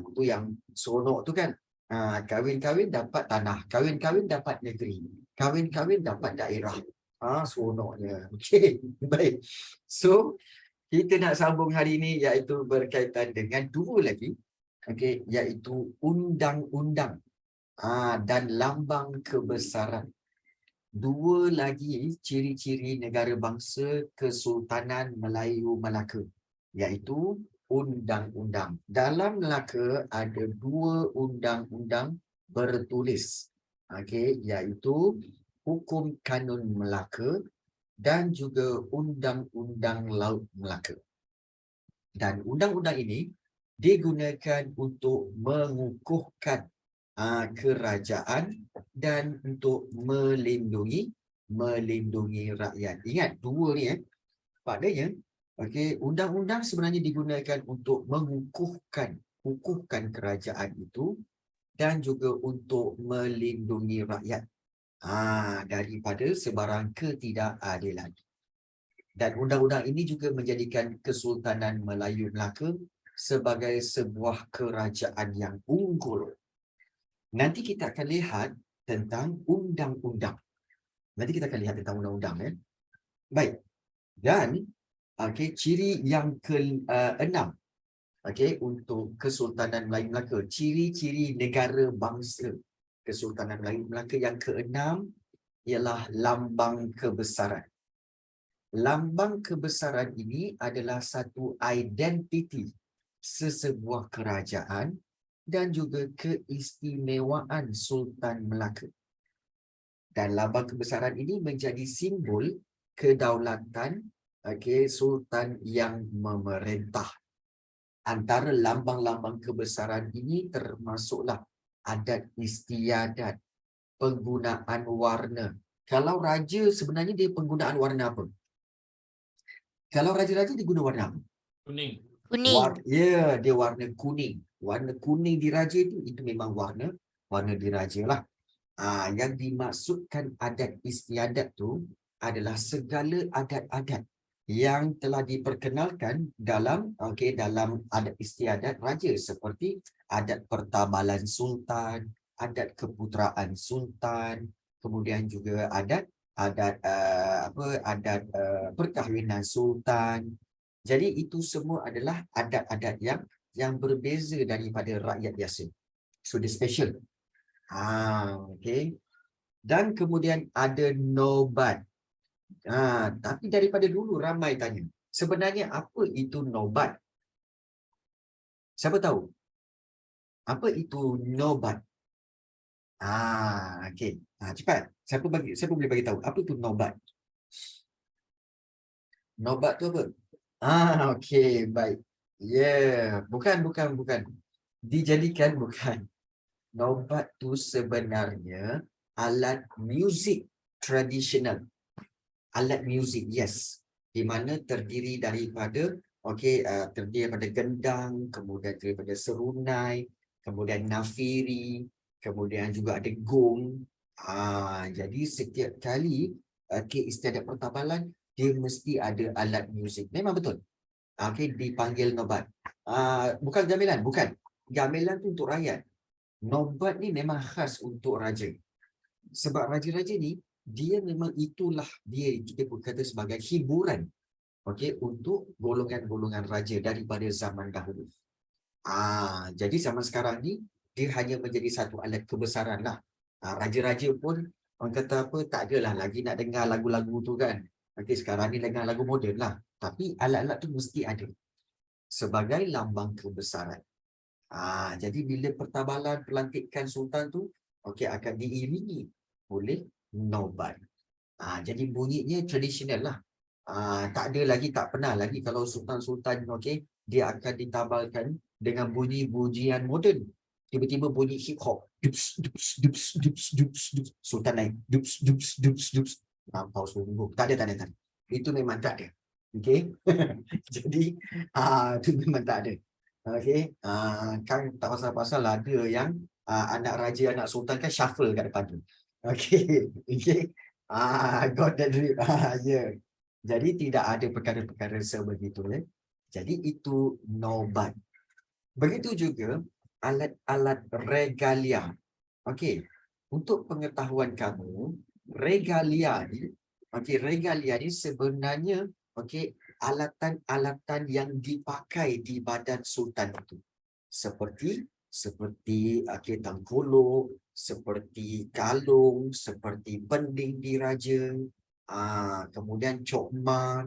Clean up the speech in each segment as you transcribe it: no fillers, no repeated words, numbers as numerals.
Itu yang seronok tu kan. Kahwin-kahwin dapat tanah, kahwin-kahwin dapat negeri, kahwin-kahwin dapat daerah. Seronoknya. Okey, baik. So, kita nak sambung hari ini iaitu berkaitan dengan dua lagi. Okey, iaitu undang-undang dan lambang kebesaran. Dua lagi ciri-ciri negara bangsa Kesultanan Melayu Melaka, iaitu undang-undang. Dalam Melaka ada dua undang-undang bertulis, iaitu Hukum Kanun Melaka dan juga Undang-Undang Laut Melaka. Dan undang-undang ini digunakan untuk mengukuhkan kerajaan dan untuk melindungi rakyat. Ingat dua ni maknanya undang-undang sebenarnya digunakan untuk mengukuhkan kerajaan itu dan juga untuk melindungi rakyat daripada sebarang ketidakadilan. Dan undang-undang ini juga menjadikan Kesultanan Melayu Melaka sebagai sebuah kerajaan yang unggul. Nanti kita akan lihat tentang undang-undang. Baik. Dan ciri yang ke-6 untuk Kesultanan Melayu Melaka, ciri-ciri negara bangsa Kesultanan Melayu Melaka yang ke-6 ialah lambang kebesaran. Lambang kebesaran ini adalah satu identiti sesebuah kerajaan dan juga keistimewaan Sultan Melaka. Dan lambang kebesaran ini menjadi simbol kedaulatan Sultan yang memerintah. Antara lambang-lambang kebesaran ini termasuklah adat istiadat, penggunaan warna. Kalau raja sebenarnya dia penggunaan warna apa? Kalau raja-raja dia guna warna apa? Kuning. Dia warna kuning. Warna kuning di raja itu memang warna diraja lah. Yang dimaksudkan adat istiadat tu adalah segala adat-adat yang telah diperkenalkan dalam adat istiadat raja, seperti adat pertabalan sultan, adat keputeraan sultan, kemudian juga adat perkahwinan sultan. Jadi itu semua adalah adat-adat yang berbeza daripada rakyat biasa. So dia special. Dan kemudian ada nobat. Tapi daripada dulu ramai tanya, sebenarnya apa itu nobat? Siapa tahu? Apa itu nobat? Cepat. Siapa boleh bagi tahu? Apa itu nobat? Nobat tu apa? Baik. Bukan. Dijadikan bukan. Nobat tu sebenarnya alat muzik tradisional. Alat muzik, yes. Di mana terdiri daripada gendang, kemudian daripada serunai, kemudian nafiri, kemudian juga ada gong. Jadi setiap kali istiadat pertabalan, dia mesti ada alat muzik. Memang betul. Dipanggil nobat. Bukan gamelan, bukan. Gamelan tu untuk rakyat. Nobat ni memang khas untuk raja. Sebab raja-raja ni, dia memang itulah kita berkata sebagai hiburan untuk golongan-golongan raja daripada zaman dahulu. Jadi zaman sekarang ni dia hanya menjadi satu alat kebesaran lah. Raja-raja pun orang kata apa, tak adalah lagi nak dengar lagu-lagu tu kan. Sekarang ni dengar lagu moden lah. Tapi alat-alat tu mesti ada sebagai lambang kebesaran. Jadi bila pertabalan pelantikan sultan tu akan diiringi oleh nobat. Jadi bunyinya tradisional lah. Tak pernah lagi kalau sultan-sultan dia akan ditabalkan dengan bunyi-bunyian moden. Tiba-tiba bunyi hip hop. Dups dups dups dups dups dups. Sultan naik. Dups dups dups dups. Lampau sungguh. Tak ada. Itu memang tak ada. Jadi itu memang tak ada. Kan tak pasal-pasal ada yang anak raja, anak sultan kan shuffle kat depan tu. Got that drip. Jadi tidak ada perkara-perkara sebegitu. Jadi itu nobat. Begitu juga alat-alat regalia. Okey, untuk pengetahuan kamu, regalia ni, regalia ni sebenarnya alatan-alatan yang dipakai di badan sultan itu. Seperti tangkolok, seperti kalung, seperti pending diraja, kemudian cokmar,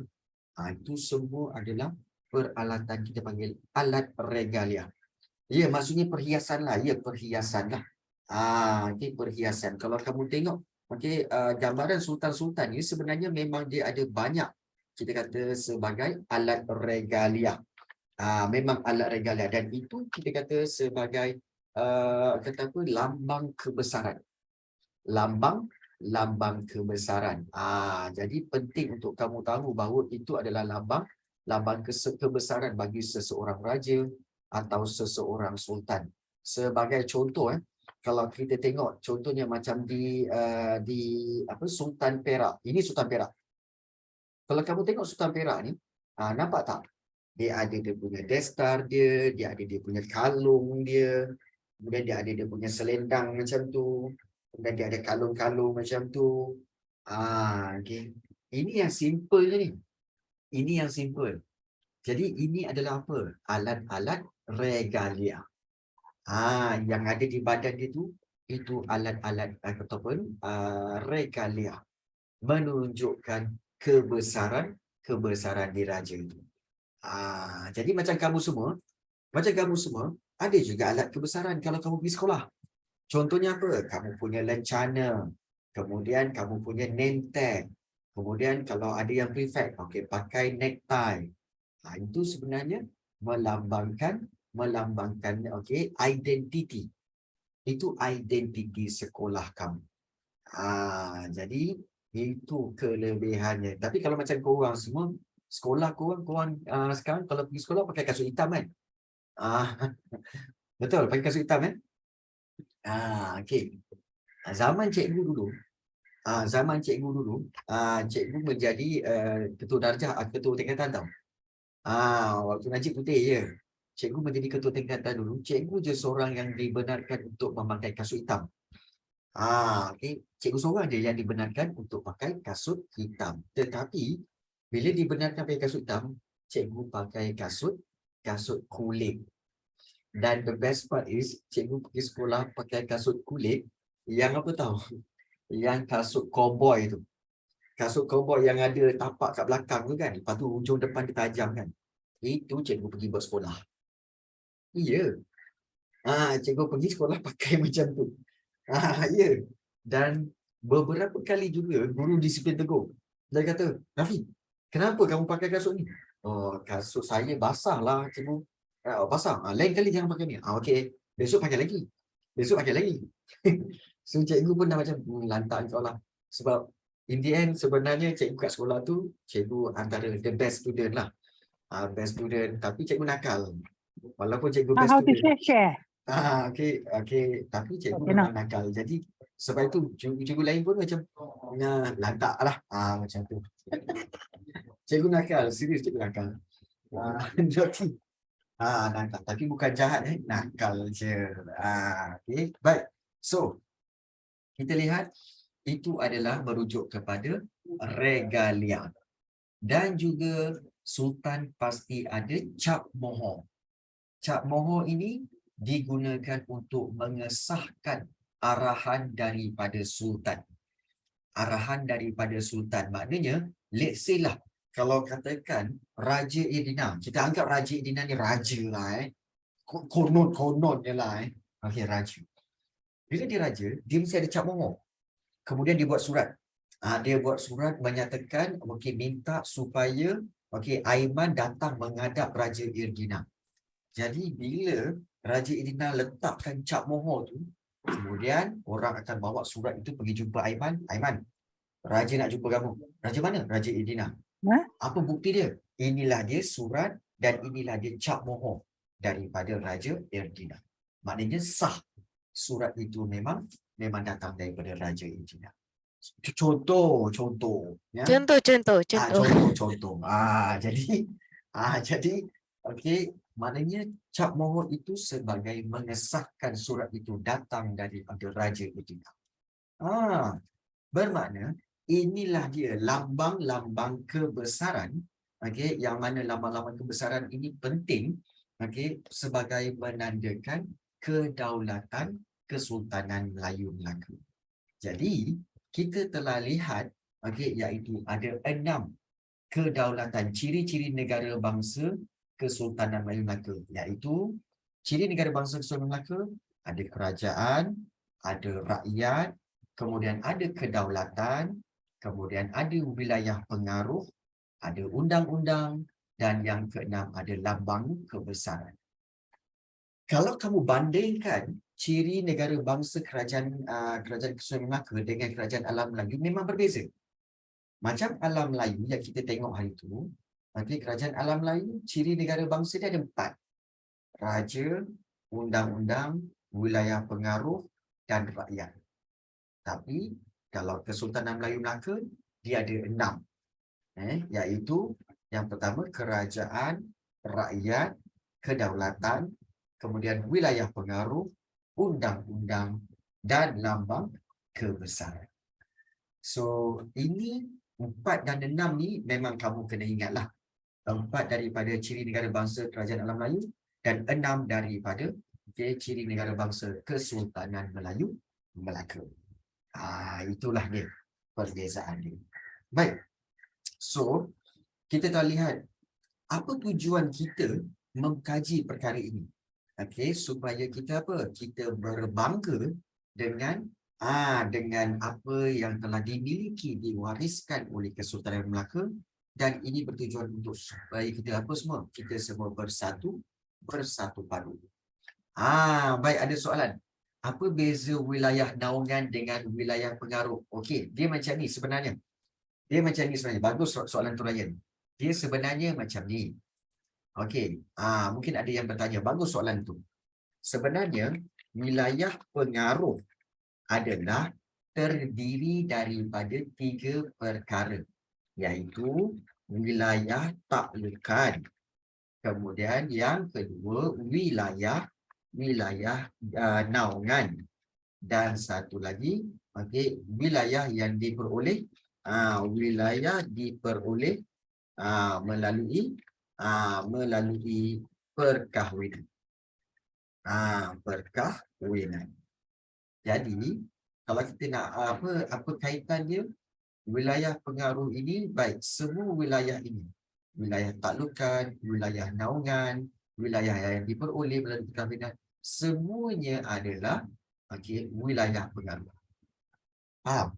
itu semua adalah peralatan, kita panggil alat regalia. Ya, maksudnya perhiasan lah. Ya, perhiasan lah. Perhiasan. Kalau kamu tengok, gambaran sultan-sultan ni sebenarnya memang dia ada banyak, kita kata sebagai alat regalia. Memang alat regalia. Dan itu kita kata sebagai lambang kebesaran. Lambang kebesaran. Jadi penting untuk kamu tahu bahawa itu adalah lambang kebesaran bagi seseorang raja atau seseorang sultan. Sebagai contoh, kalau kita tengok contohnya macam di Sultan Perak. Ini Sultan Perak. Kalau kamu tengok Sultan Perak ni, nampak tak? Dia ada dia punya destar dia ada dia punya kalung dia, kemudian dia ada dia punya selendang macam tu, kemudian dia ada kalung-kalung macam tu. Ini yang simple je ni. Ini yang simple. Jadi ini adalah apa? Alat-alat regalia. Yang ada di badan dia tu, itu alat-alat ataupun regalia, menunjukkan kebesaran diraja itu. Jadi macam kamu semua ada juga alat kebesaran kalau kamu pergi sekolah. Contohnya apa? Kamu punya lencana, kemudian kamu punya name tag, kemudian kalau ada yang prefect, pakai necktie. Itu sebenarnya melambangkan identiti. Itu identiti sekolah kamu. Jadi itu kelebihannya. Tapi kalau macam korang semua, sekolah korang sekarang kalau pergi sekolah pakai kasut hitam kan? Betul, pakai kasut hitam kan? Okey. Zaman cikgu dulu, cikgu menjadi ketua darjah, ketua tingkatan tau. Waktu Najib Putih je. Cikgu menjadi ketua tingkatan dulu, cikgu je seorang yang dibenarkan untuk memakai kasut hitam. Cikgu seorang je yang dibenarkan untuk pakai kasut hitam. Tetapi bila dibenarkan pakai kasut hitam, cikgu pakai kasut kulit. Dan the best part is, cikgu pergi sekolah pakai kasut kulit yang apa tahu? Yang kasut cowboy tu. Kasut cowboy yang ada tapak kat belakang tu kan. Lepas tu ujung depan dia tajam kan. Itu cikgu pergi buat sekolah. Ya. Cikgu pergi sekolah pakai macam tu. Ya. Dan beberapa kali juga guru disiplin tegur. Dia kata, Rafi, kenapa kamu pakai kasut ni? Oh, kasut saya basah lah, cikgu. Basah. Lain kali jangan pakai ni. Okey. Besok pakai lagi. So cikgu pun dah macam lantak kau lah. Sebab in the end sebenarnya cikgu kat sekolah tu, cikgu antara the best student lah. Best student. Tapi cikgu nakal. Walaupun cikgu best How to student. share? Okey. Tapi cikgu memang nakal. Jadi sebab itu cikgu lain pun macam lantak lah. Macam tu. Cikgu nakal. Serius cikgu nakal. Jadi nakal. Tapi bukan jahat. Nakal je. Okay. Baik. So, kita lihat itu adalah merujuk kepada regalia. Dan juga Sultan pasti ada cap mohon. Cap mohon ini digunakan untuk mengesahkan arahan daripada Sultan. Arahan daripada Sultan. Maknanya, let's say lah, kalau katakan Raja Irdina, kita anggap Raja Irdina ni raja lah. Konon je lah. Okey, raja. Bila dia raja, dia mesti ada cap mohon. Kemudian dia buat surat. Dia buat surat menyatakan, minta supaya Aiman datang menghadap Raja Irdina. Jadi bila Raja Irdina letakkan cap mohon tu, kemudian orang akan bawa surat itu pergi jumpa Aiman. Aiman, Raja nak jumpa kamu. Raja mana? Raja Irdina. Apa bukti dia? Inilah dia surat dan inilah dia cap mohon daripada Raja Irdina. Maknanya sah surat itu memang datang daripada Raja Irdina. Contoh. Ya? Contoh. Jadi, okey, Maknanya cap mohon itu sebagai mengesahkan surat itu datang daripada raja ketika. Bermakna inilah dia lambang-lambang kebesaran, okey, yang mana lambang-lambang kebesaran ini penting, okey, sebagai menandakan kedaulatan Kesultanan Melayu Melaka. Jadi kita telah lihat, okey, iaitu ada 6 kedaulatan, ciri-ciri negara bangsa Kesultanan Melayu Melaka, iaitu ciri negara bangsa Kesultanan Melaka ada kerajaan, ada rakyat, kemudian ada kedaulatan, kemudian ada wilayah pengaruh, ada undang-undang, dan yang keenam ada lambang kebesaran. Kalau kamu bandingkan ciri negara bangsa kerajaan Kesultanan Melaka dengan kerajaan alam Melayu memang berbeza. Macam alam Melayu yang kita tengok hari itu, nanti kerajaan alam Melayu, ciri negara bangsa dia ada 4. Raja, undang-undang, wilayah pengaruh, dan rakyat. Tapi kalau Kesultanan Melayu Melaka, dia ada 6. Iaitu yang pertama kerajaan, rakyat, kedaulatan, kemudian wilayah pengaruh, undang-undang, dan lambang kebesaran. So, ini 4 dan 6 ni memang kamu kena ingatlah. 4 daripada ciri negara bangsa kerajaan alam Melayu dan 6 daripada ciri negara bangsa Kesultanan Melayu Melaka. Itulah dia perbezaan dia. Baik. So, kita dah lihat apa tujuan kita mengkaji perkara ini. Okey, supaya kita apa? Kita berbangga dengan apa yang telah dimiliki, diwariskan oleh Kesultanan Melaka, dan ini bertujuan untuk supaya kita apa semua? Kita semua bersatu padu. Baik, ada soalan. Apa beza wilayah naungan dengan wilayah pengaruh? Okey, dia macam ni sebenarnya. Bagus soalan tu Ryan. Dia sebenarnya macam ni. Okey, mungkin ada yang bertanya, bagus soalan tu. Sebenarnya wilayah pengaruh adalah terdiri daripada 3 perkara, iaitu wilayah taklukan, kemudian yang kedua wilayah naungan, dan satu lagi wilayah yang diperoleh melalui perkahwinan. Perkahwinan. Jadi kalau kita nak apa kaitan dia, wilayah pengaruh ini, baik, semua wilayah ini, wilayah taklukan, wilayah naungan, wilayah yang diperoleh melalui perkahwinan, semuanya adalah wilayah pengaruh. Faham?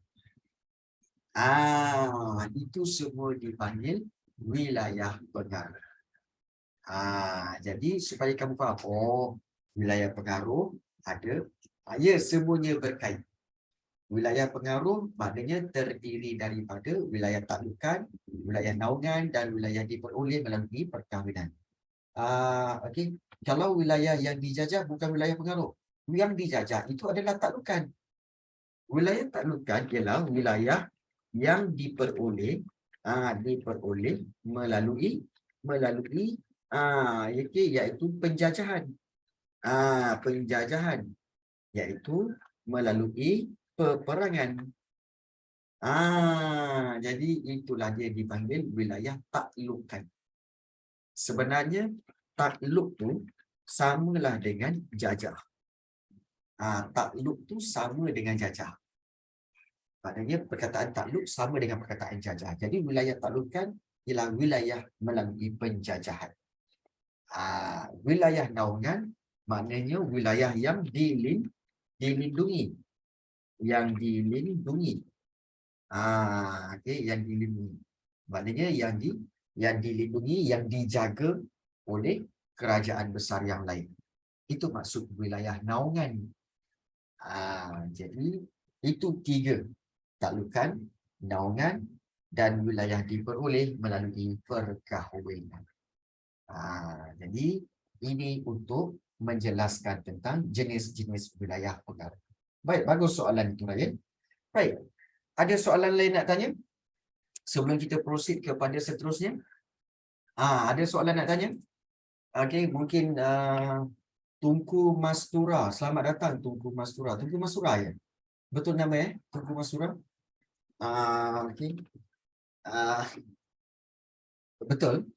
Itu semua dipanggil wilayah pengaruh. Jadi supaya kamu faham, wilayah pengaruh ada, semuanya berkait. Wilayah pengaruh maknanya terdiri daripada wilayah taklukan, wilayah naungan, dan wilayah diperoleh melalui perkahwinan. Kalau wilayah yang dijajah bukan wilayah pengaruh. Yang dijajah itu adalah taklukan. Wilayah taklukan ialah wilayah yang diperoleh melalui iaitu penjajahan. Penjajahan iaitu melalui peperangan. Jadi itulah dia dipanggil wilayah taklukan. Sebenarnya takluk tu samalah dengan jajah. Takluk tu sama dengan jajah. Maknanya perkataan takluk sama dengan perkataan jajah. Jadi wilayah taklukan ialah wilayah melalui penjajahan. Wilayah naungan maknanya wilayah yang dilindungi. Yang dilindungi. Yang dilindungi. Maknanya yang dilindungi, yang dijaga oleh kerajaan besar yang lain. Itu maksud wilayah naungan. Jadi itu 3. Taklukan, naungan, dan wilayah diperoleh melalui perkahwinan. Jadi ini untuk menjelaskan tentang jenis-jenis wilayah pengaruh. Baik, bagus soalan itu, Ryan. Baik, ada soalan lain nak tanya? Sebelum kita proceed kepada seterusnya. Ada soalan nak tanya? Okey, mungkin Tunku Mastura. Selamat datang Tunku Mastura. Tunku Mastura ya? Betul nama ya? Tunku Mastura? Okey. Ah, betul.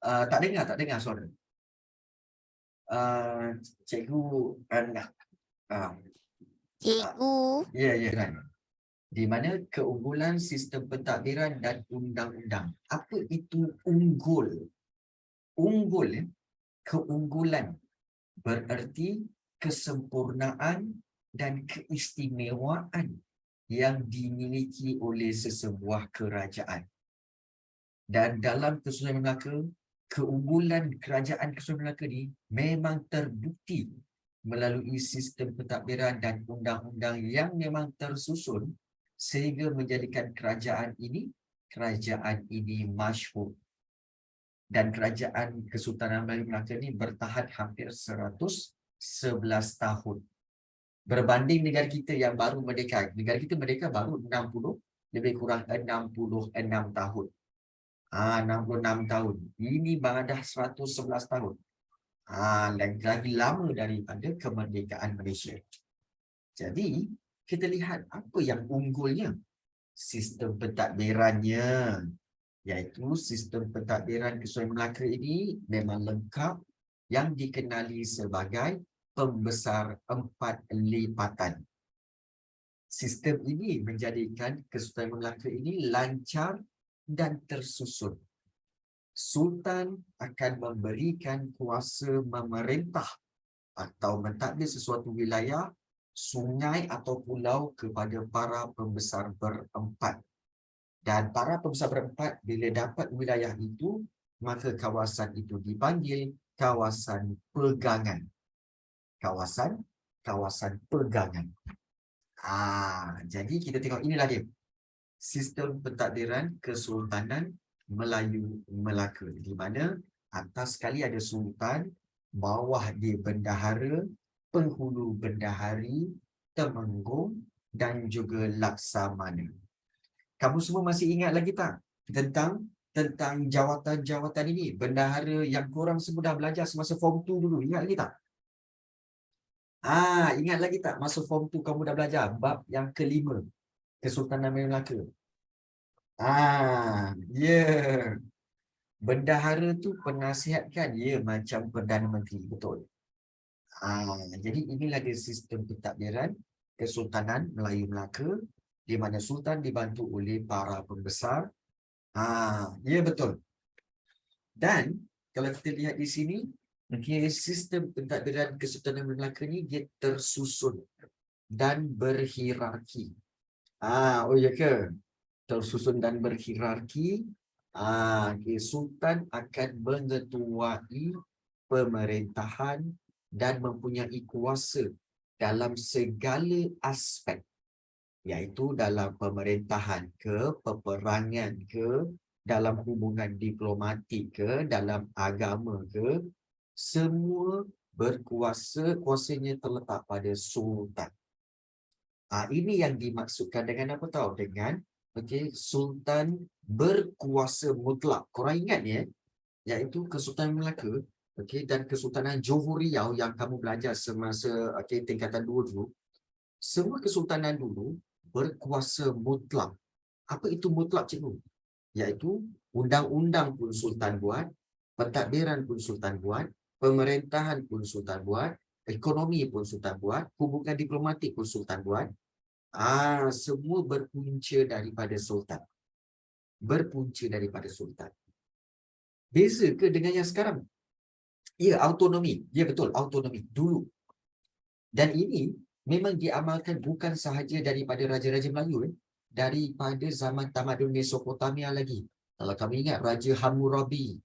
Tak dengar suara. Ah, Cikgu Anak. Ah, ah, Cikgu, ya, ya, kan. Di mana keunggulan sistem pentadbiran dan undang-undang. Apa itu unggul? Unggul, ya? Keunggulan bererti kesempurnaan dan keistimewaan yang dimiliki oleh sesebuah kerajaan. Dan dalam Kesultanan Melaka, keunggulan kerajaan Kesultanan Melaka ni memang terbukti melalui sistem pentadbiran dan undang-undang yang memang tersusun sehingga menjadikan kerajaan ini masyhur. Dan kerajaan Kesultanan Melayu Melaka ni bertahan hampir 111 tahun. Berbanding negara kita yang baru merdeka. Negara kita merdeka baru 60, lebih kurang 66 tahun. 66 tahun. Ini dah 111 tahun. Lagi lama daripada kemerdekaan Malaysia. Jadi, kita lihat apa yang unggulnya. Sistem pentadbirannya. Iaitu sistem pentadbiran Kesultanan Melaka ini memang lengkap yang dikenali sebagai pembesar 4 lipatan. Sistem ini menjadikan Kesultanan Melaka ini lancar dan tersusun. Sultan akan memberikan kuasa memerintah atau mentadbir sesuatu wilayah, sungai atau pulau kepada para pembesar berempat. Dan para pembesar berempat bila dapat wilayah itu, maka kawasan itu dipanggil kawasan pegangan. Kawasan pegangan. Jadi kita tengok inilah dia. Sistem pentadbiran Kesultanan Melayu Melaka. Di mana atas sekali ada sultan, bawah dia bendahara, penghulu bendahari, temenggung dan juga laksamana. Kamu semua masih ingat lagi tak tentang jawatan-jawatan ini? Bendahara yang korang semua dah belajar semasa form 2 dulu. Ingat lagi tak? Ingat lagi tak masa form 2 kamu dah belajar bab yang kelima, Kesultanan Melayu Melaka. Ya. Bendahara tu penasihat kan, ya, macam Perdana Menteri, betul. Jadi inilah dia sistem pentadbiran Kesultanan Melayu Melaka, di mana sultan dibantu oleh para pembesar. Ya, betul. Dan kalau kita lihat di sini, sistem pentadbiran Kesultanan Melaka ni dia tersusun dan berhierarki. Oh ya ke? Tersusun dan berhierarki. Sultan akan mengetuai pemerintahan dan mempunyai kuasa dalam segala aspek, iaitu dalam pemerintahan ke, peperangan ke, dalam hubungan diplomatik ke, dalam agama ke, semua kuasanya terletak pada sultan. Ini yang dimaksudkan dengan apa tahu? Dengan sultan berkuasa mutlak. Korang ingat ya, iaitu Kesultanan Melaka, dan Kesultanan Johor Riau yang kamu belajar semasa tingkatan 2 dulu. Semua kesultanan dulu berkuasa mutlak. Apa itu mutlak, cikgu? Iaitu undang-undang pun sultan buat, pentadbiran pun sultan buat, pemerintahan pun sultan buat, ekonomi pun sultan buat, hubungan diplomatik pun sultan buat. Semua berpunca daripada sultan. Beza ke dengan yang sekarang? Ya, autonomi. Ya, betul, autonomi dulu. Dan ini memang diamalkan bukan sahaja daripada Raja-Raja Melayu, daripada zaman tamadun Mesopotamia lagi. Kalau kami ingat Raja Hammurabi,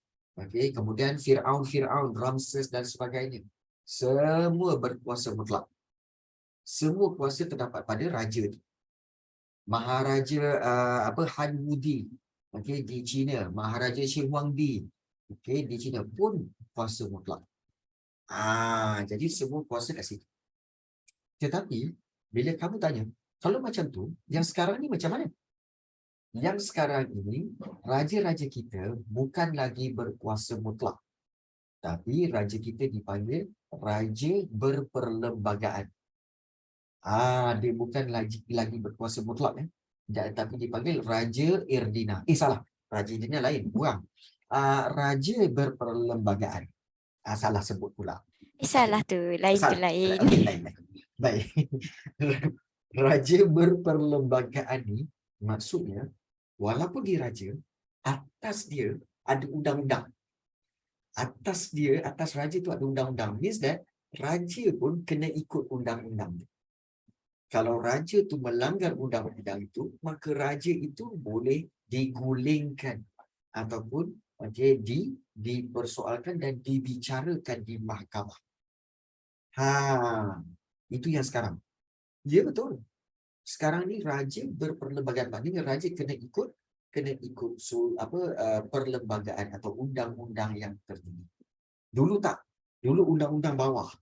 kemudian Fir'aun, Ramses dan sebagainya. Semua berkuasa mutlak. Semua kuasa terdapat pada raja itu. Maharaja Han Wudi, di China, Maharaja Shi Huangdi, di China pun kuasa mutlak. Jadi semua kuasa kat situ. Tetapi bila kamu tanya, kalau macam tu, yang sekarang ni macam mana? Yang sekarang ini, raja-raja kita bukan lagi berkuasa mutlak. Tapi raja kita dipanggil raja berperlembagaan. Dia bukan lagi berkuasa mutlak. Tapi dipanggil Raja Irdina. Salah. Raja Irdina lain. Buang. Raja berperlembagaan. Salah sebut pula. Salah tu, lain tu Salah. lain. Okey, lain. Baik. Raja berperlembagaan ni maksudnya walaupun dia raja, atas dia ada undang-undang. Atas raja tu ada undang-undang. Means that raja pun kena ikut undang-undang. Kalau raja tu melanggar undang-undang itu, maka raja itu boleh digulingkan ataupun dipersoalkan dan dibicarakan di mahkamah. Itu yang sekarang. Ya betul. Sekarang ni raja berperlembagaan, maknanya raja kena ikut perlembagaan atau undang-undang yang tertinggi. Dulu tak. Dulu undang-undang bawah.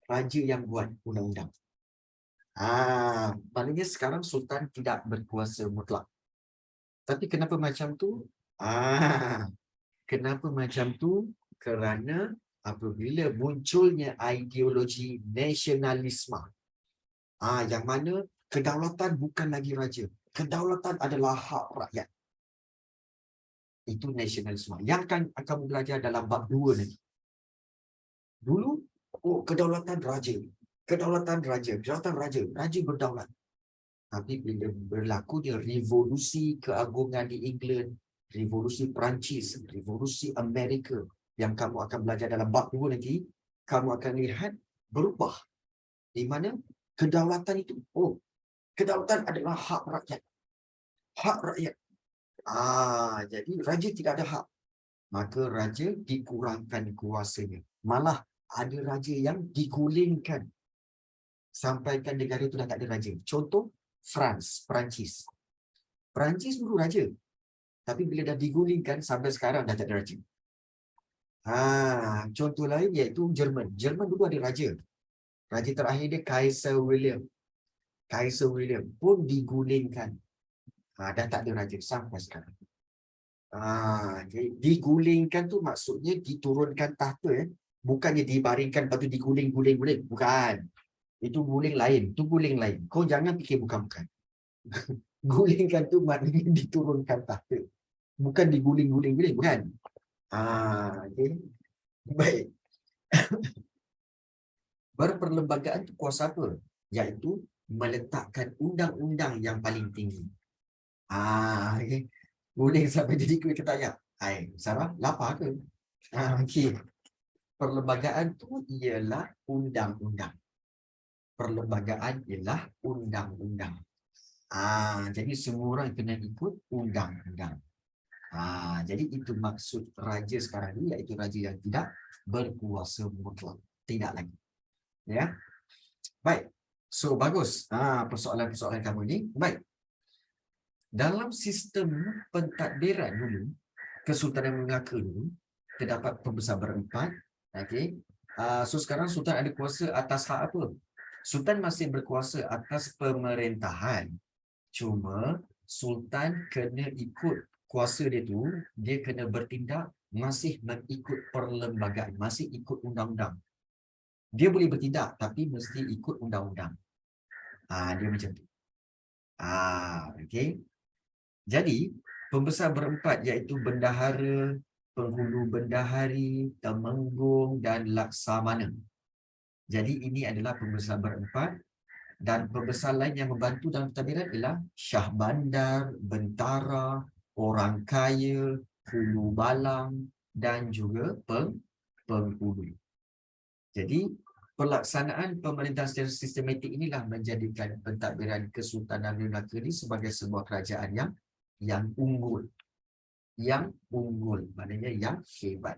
Raja yang buat undang-undang. Maknanya sekarang sultan tidak berkuasa mutlak. Tapi kenapa macam tu? Kenapa macam tu? Kerana apabila munculnya ideologi nasionalisme, yang mana kedaulatan bukan lagi raja. Kedaulatan adalah hak rakyat. Itu nasionalisme. Yang akan belajar dalam bab 2 nanti. Dulu, kedaulatan raja. Kedaulatan raja. Kedaulatan raja. Raja berdaulat. Tapi bila berlakunya revolusi keagungan di England, revolusi Perancis, revolusi Amerika, yang kamu akan belajar dalam bab 2 nanti, kamu akan lihat berubah. Di mana kedaulatan itu, kedaulatan adalah hak rakyat. Hak rakyat. Jadi raja tidak ada hak. Maka raja dikurangkan kuasanya. Malah ada raja yang digulingkan. Sampaikan negara itu dah tak ada raja. Contoh, Perancis. Perancis dulu raja. Tapi bila dah digulingkan, sampai sekarang dah tak ada raja. Contoh lain iaitu Jerman. Jerman dulu ada raja. Raja terakhir dia Kaiser William. Kaiser William pun digulingkan. Dah tak ada raja sampai sekarang. Jadi digulingkan tu maksudnya diturunkan tahta. Bukannya dibaringkan lepas tu diguling-guling. Bukan. Itu guling lain. Itu guling lain. Kau jangan fikir bukan-bukan. Gulingkan tu maknanya diturunkan tahta. Bukan diguling-guling. Bukan. Okay. Baik. Berperlembagaan tu kuasa apa? Iaitu meletakkan undang-undang yang paling tinggi. Okay. Boleh sampai jadi kuih ketayak. Sarah, lapar ke? Okay. Perlembagaan tu ialah undang-undang. Perlembagaan ialah undang-undang. Jadi semua orang kena ikut undang-undang. Jadi itu maksud raja sekarang ni, iaitu raja yang tidak berkuasa mutlak. Tidak lagi. Ya. Baik. So bagus. Persoalan-persoalan kamu ni. Baik. Dalam sistem pentadbiran dulu, Kesultanan Melaka dulu, terdapat pembesar berempat. Okey. So sekarang sultan ada kuasa atas hak apa? Sultan masih berkuasa atas pemerintahan. Cuma sultan kena ikut kuasa dia tu, dia kena bertindak masih mengikut perlembagaan, masih ikut undang-undang. Dia boleh bertindak tapi mesti ikut undang-undang. Dia macam tu. Okey. Jadi, pembesar berempat iaitu bendahara, penghulu bendahari, temenggung dan laksamana. Jadi ini adalah pembesar berempat, dan pembesar lain yang membantu dalam pentadbiran ialah Syah Bandar, Bentara, orang kaya, hulu balang dan juga penghulu. Jadi pelaksanaan pemerintahan secara sistematik inilah menjadikan pentadbiran Kesultanan Melaka ini sebagai sebuah kerajaan yang unggul. Yang unggul, maknanya yang hebat.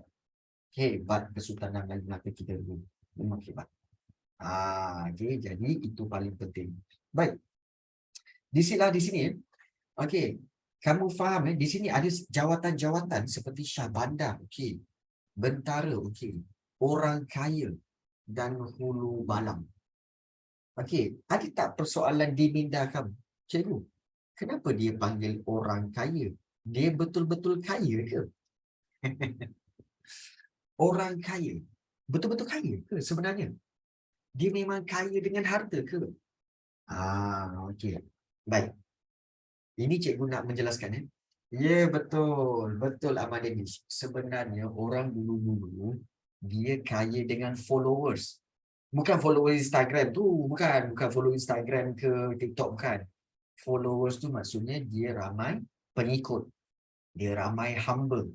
Hebat Kesultanan Melaka kita dulu. Memang hebat. Okay, jadi itu paling penting. Baik. Di sini. Okey. Kamu faham di sini ada jawatan-jawatan seperti Syah Bandar, okey. Bentara, okey. Orang kaya dan hulu balang. Okey, ada tak persoalan di minda kamu? Cikgu, Kenapa dia panggil orang kaya? Dia betul-betul kaya ke? Orang kaya. Betul-betul kaya ke sebenarnya? Dia memang kaya dengan harta ke? Okey. Baik. Ini cikgu nak menjelaskan ya. Ya, betul. Betul Ahmad Danish. Sebenarnya orang dulu-dulu dia kaya dengan followers. Bukan follower Instagram tu, bukan follow Instagram ke TikTok, bukan. Followers tu maksudnya dia ramai pengikut. Dia ramai hamba.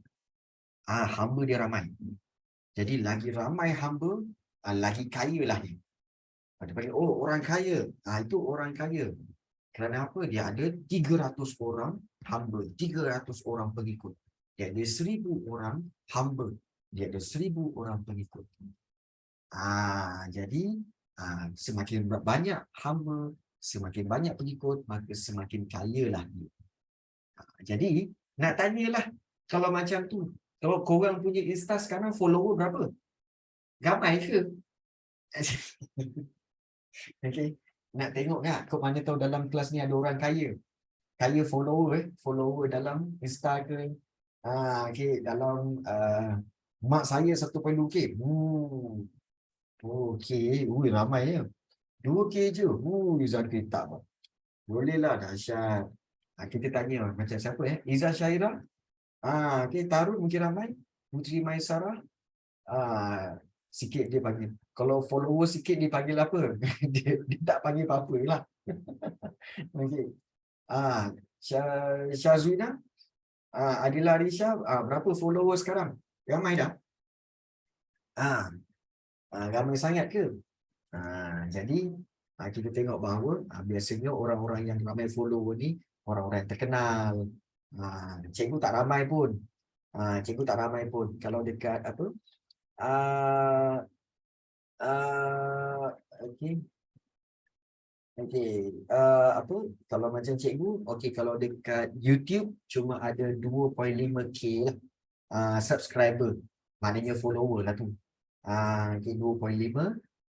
Hamba dia ramai. Jadi lagi ramai hamba, lagi kaya lah dia. Dia panggil, oh orang kaya. Itu orang kaya. Kerana apa? Dia ada 300 orang hamba, 300 orang pengikut. Dia ada 1000 orang hamba. Dia ada 1000 orang pengikut. Jadi semakin banyak hamba, semakin banyak pengikut, maka semakin kaya lah dia. Jadi nak tanyalah, kalau macam tu, kalau korang punya Insta sekarang follower berapa? Ramai ke? Okay. Nak tengok tak? Kau mana tahu dalam kelas ni ada orang kaya. Kaya follower, follower dalam Insta ke? Okay. Dalam mak saya 1.2K. Okey. Ramai ya. 2K je. Zakir tak. Boleh lah, dahsyat. Kita tanya macam siapa Izzah Syairah. Okay. Tarun mungkin ramai. Putri Maisarah. Sikit dia panggil. Kalau follower sikit dia panggil apa? dia tak panggil apa-apa lah. Okey. Syazwina, Adila Risha, berapa follower sekarang? Ramai dah? Ramai sangat ke? Jadi kita tengok bahawa biasanya orang-orang yang ramai follower ni orang-orang yang terkenal. Cikgu tak ramai pun. Kalau dekat apa? Okey. Apa? Kalau macam cikgu, kalau dekat YouTube cuma ada 2.5K lah subscriber. Maknanya follower lah tu. 2.5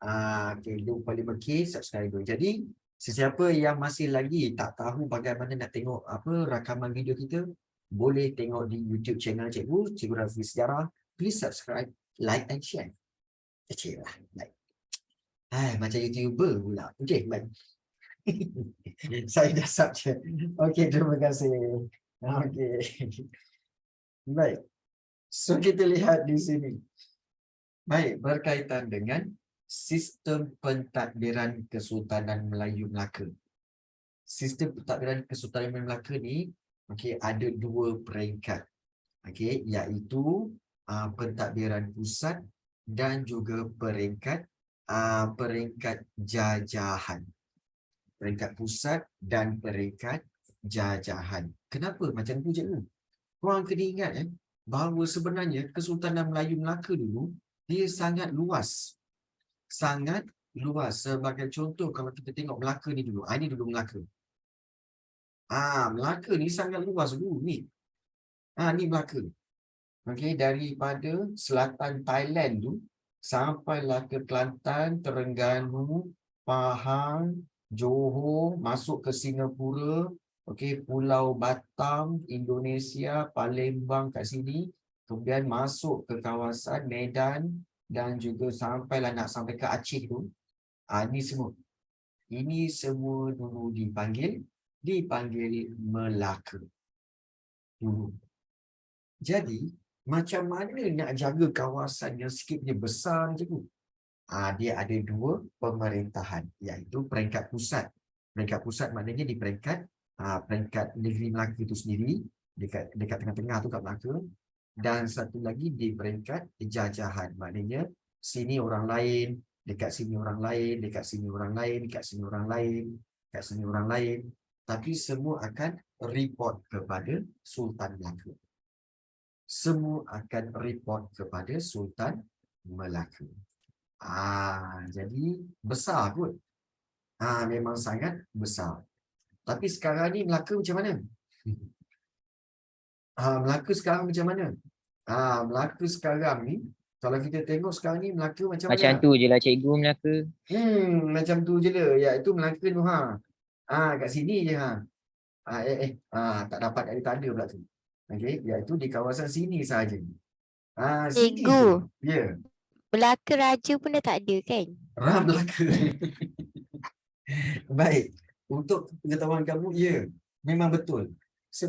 2.5K subscriber. Jadi sesiapa yang masih lagi tak tahu bagaimana nak tengok apa rakaman video kita, boleh tengok di YouTube channel cikgu, Cikgu Rafi Sejarah. Please subscribe, like and share. Kecil lah, like. Macam YouTuber pula. Okey, baik. Saya dah subjek. Okey, terima kasih. Okey. Baik. So kita lihat di sini. Baik, berkaitan dengan sistem pentadbiran Kesultanan Melayu Melaka. Sistem pentadbiran Kesultanan Melayu Melaka ni ada 2 peringkat. Iaitu pentadbiran pusat dan juga peringkat jajahan. Peringkat pusat dan peringkat jajahan. Kenapa macam tu cikgu? Korang kena ingat bahawa sebenarnya Kesultanan Melayu Melaka dulu dia sangat luas. Sangat luas. Sebagai contoh kalau kita tengok Melaka ni dulu. Ini dulu Melaka. Melaka ni sangat luas dulu ni. Ni Melaka. Daripada selatan Thailand tu sampailah ke Kelantan, Terengganu, Pahang, Johor, masuk ke Singapura, Pulau Batam, Indonesia, Palembang kat sini, kemudian masuk ke kawasan Medan dan juga sampailah nak sampai ke Aceh tu. Ini semua. Ini semua dulu dipanggil Melaka. Dulu. Jadi, macam mana nak jaga kawasan yang sikitnya besar je tu? Dia ada 2 pemerintahan, iaitu peringkat pusat. Peringkat pusat maknanya di peringkat negeri Melaka itu sendiri, dekat tengah-tengah tu kat Melaka. Dan satu lagi di peringkat jajahan, maknanya sini orang lain, dekat sini orang lain, dekat sini orang lain, dekat sini orang lain, dekat sini orang lain. Tapi semua akan report kepada Sultan Melaka. Semua akan report kepada Sultan Melaka. Jadi besar kot. Memang sangat besar. Tapi sekarang ni Melaka macam mana? Melaka sekarang macam mana? Melaka sekarang ni, kalau kita tengok sekarang ni Melaka macam mana? Macam tu je lah cikgu Melaka. Macam tu je lah. Iaitu Melaka tu Kat sini je Tak dapat dari tanda pula tu. Okey, iaitu di kawasan sini sahaja. Sini Cikgu, je. Ya, Melaka Raja pun dah tak ada kan? Ram Melaka. Baik, untuk pengetahuan kamu, ya, memang betul.